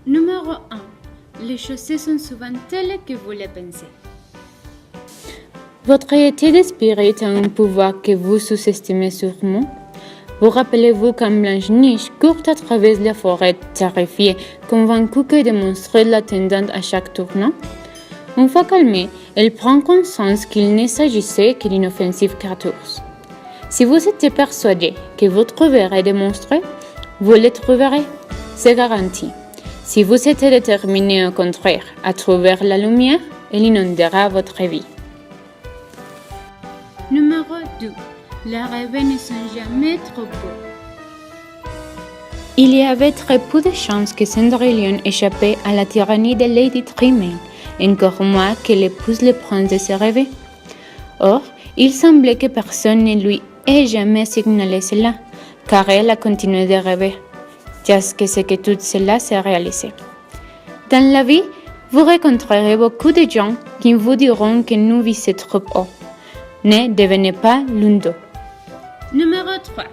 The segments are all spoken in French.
Numéro 1. Les choses sont souvent telles que vous les pensez. Votre état d'esprit a un pouvoir que vous sous-estimez sûrement. Vous rappelez-vous quand Blanche-Neige court à travers la forêt terrifiée, convaincue que des monstres l'attendaient à chaque tournant? Une fois calmée, elle prend conscience qu'il ne s'agissait que d'une offensive carte d'ours. Si vous étiez persuadé que vous trouverez des monstres, vous les trouverez, c'est garanti. Si vous êtes déterminé au contraire à trouver la lumière, elle inondera votre vie. Numéro 2. Les rêves ne sont jamais trop beaux. Il y avait très peu de chances que Cendrillon échappât à la tyrannie de Lady Tremaine, encore moins que l'épouse le prince de ses rêves. Or, il semblait que personne ne lui ait jamais signalé cela, car elle a continué de rêver, jusqu'à ce que tout cela s'est réalisé. Dans la vie, vous rencontrerez beaucoup de gens qui vous diront que nous visez trop haut. Ne devenez pas l'un d'eux. Numéro 3.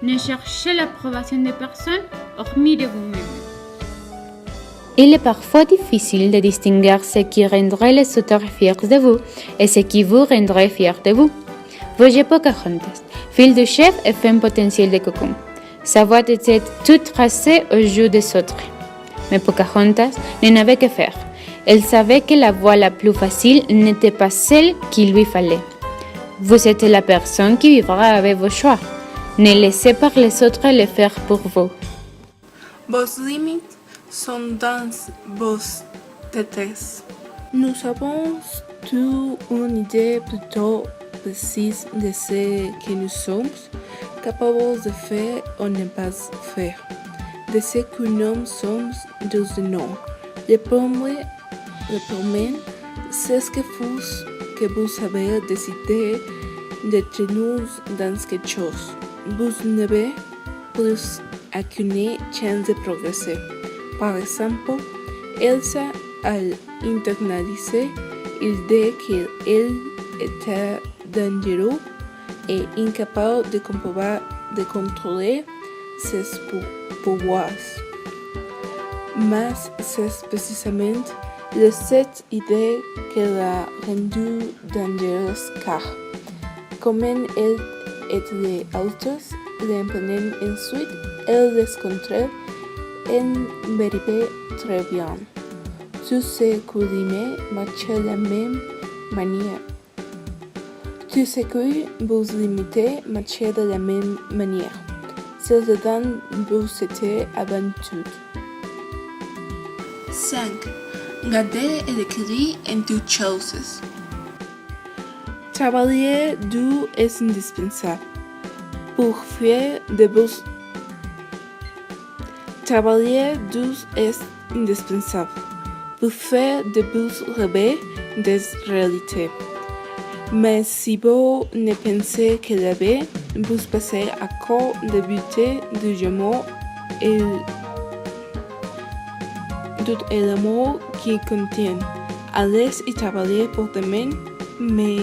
Ne cherchez l'approbation de personne hormis de vous-même. Il est parfois difficile de distinguer ce qui rendrait les auteurs fiers de vous et ce qui vous rendrait fier de vous. Voyez Pocahontas, fille de chef et femme potentielle de cocon. Sa voix était toute tracée au jour des autres. Mais Pocahontas n'en avait que faire. Elle savait que la voie la plus facile n'était pas celle qu'il lui fallait. Vous êtes la personne qui vivra avec vos choix. Ne laissez pas les autres le faire pour vous. Vos limites sont dans vos têtes. Nous avons tous une idée plutôt précise de ce que nous sommes capables de faire ou ne pas faire, de ce que nous sommes dans le nom. Le premier, c'est ce que vous avez décidé d'être nous dans quelque chose. Vous n'avez plus aucune chance de progresser. Par exemple, Elsa a internalisé l'idée qu'elle était dangereuse et incapable de contrôler ses pouvoirs. Mais c'est précisément cette idée qui l'a rendue dangereuse car, comme elle et les autres l'imprenaient ensuite, elle les contrôlait en vérité très bien. Tout ce que l'imait marchait de la même manière. Tout ce que vous limitez marchait de la même manière. C'est dedans vous étiez avant tout. 5. Garder l'équilibre en toutes choses. Travailler dur est indispensable. Pour faire de vos Travailler dur est indispensable pour faire de vos rêves des réalités. Mais si vous ne pensez que la vie, vous passez à côté du but du jumeau et tout l'amour qui contient. Allez y travailler pour demain, mais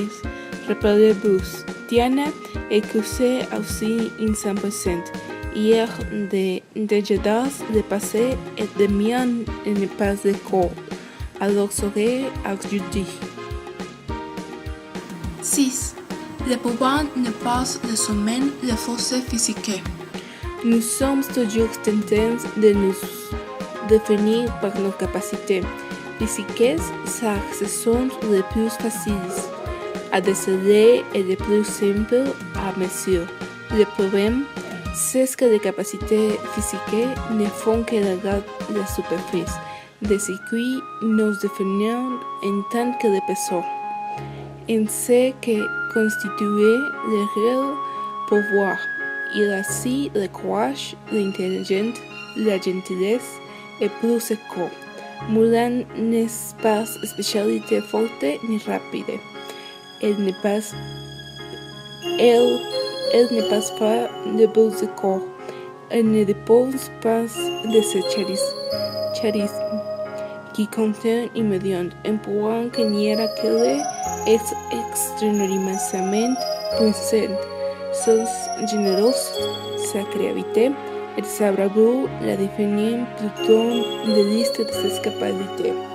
rappelez-vous, Diana écoutez aussi une 100%. Hier, des déjeunes de passé et de miens ne pas de corps. Alors serez ajouté. 6. Le pouvoir n'est pas le sommet de la force physique. Nous sommes toujours tentés de nous définir par nos capacités physiques, car ce sont les plus faciles à déceler et les plus simples à mesurer. Le problème, c'est que les capacités physiques ne font que regarder la superficie de ce qui nous définit en tant que personnes. En ce qui constitue le réel pouvoir, il y a aussi le courage, l'intelligence, la gentillesse et plus que Mulan n'est pas spécialité forte ni rapide. Elle ne passe pas de beaux corps. Elle ne dépose pas de ce charisme qui contient immédiat un pouvoir que niera qu'elle est extraordinairement puissante. Son générosité, sa créativité et sabrez-vous la définir plutôt de liste de ses capacités.